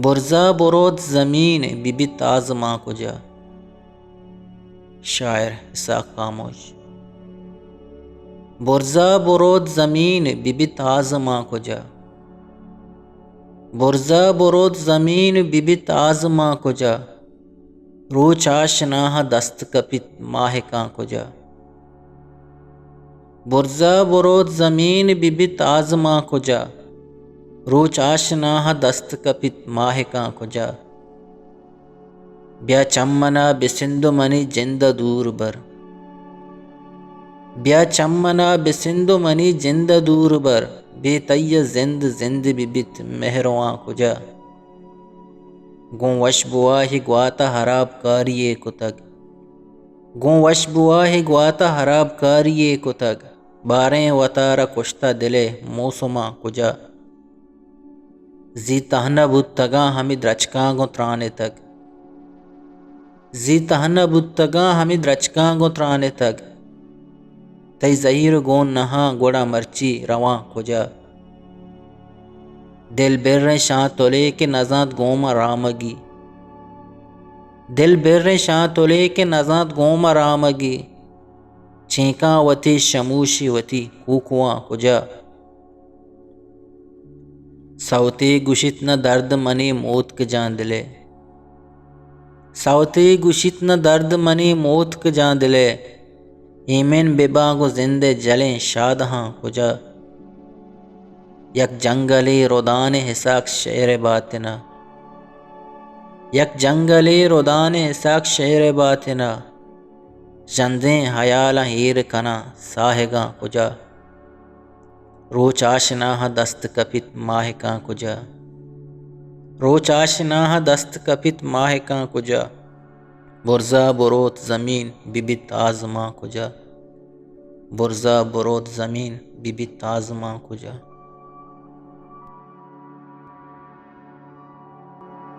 برزا برود زمین ببت آزما کجا. شاعر اسحاق خاموش. برزا برود زمین ببت آزما کجا. برزا برود زمین ببت آزما کجا. روچ آشناہ دست کپت ماہکاں کجا. برزا برود زمین ببت آزما کجا. روچ آشناہ دست کپت ماہکاں کجا. بیا چمنا بسندو منی جند دور بر. بیا چمنا بسندو منی جند دور بر. بے تی زند زند ببت مہرواں کجا. گوں وش بواہی گواتا حراب کاریے کتگ. گوں وش بواہی گواتا حراب کاریے کتگ. باریں وطارہ کشتہ دلے موسماں کجا. زی تہنہ بودتگاں ہمیں درچکانگوں ترانے تک. زی تہنہ بودتگاں ہمیں درچکانگوں ترانے تک. تی زہیر گون نہاں گوڑا مرچی رواں کجا. دل بر شاں تولے کے نزاد گوما رامگی. دل بر شاں تولے کے نزاد گوما رامگی. چھینکاں وتی شموشی وتی کوکواں کجا. سوتے گشت نہ درد منی موت کے جان دلے. سوتے گشت نہ درد منی موت کے جان دلے. ایمن بباغ و زندے جلیں شادہاں کجا. یک جنگلی رودان حساک شعر باطنا. یک جنگلی رودان حساک شعر باطنا. جندیں حیالاں ہیر کنا ساہگاں کجا. روچ آشناہ دست کپت ماہکاں کجا. روچ آشناہ دست کپت ماہکاں کجا. برزا برود زمین ببت آزما کجا. برزا برود زمین ببت آزما کجا.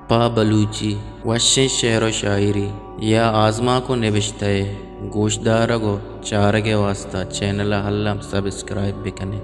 پا بلوچی وش شعر و شاعری یا آزما کو نوشتے گوشدارگو چارگے واسطہ چینل حلم سبسکرائب بکنے.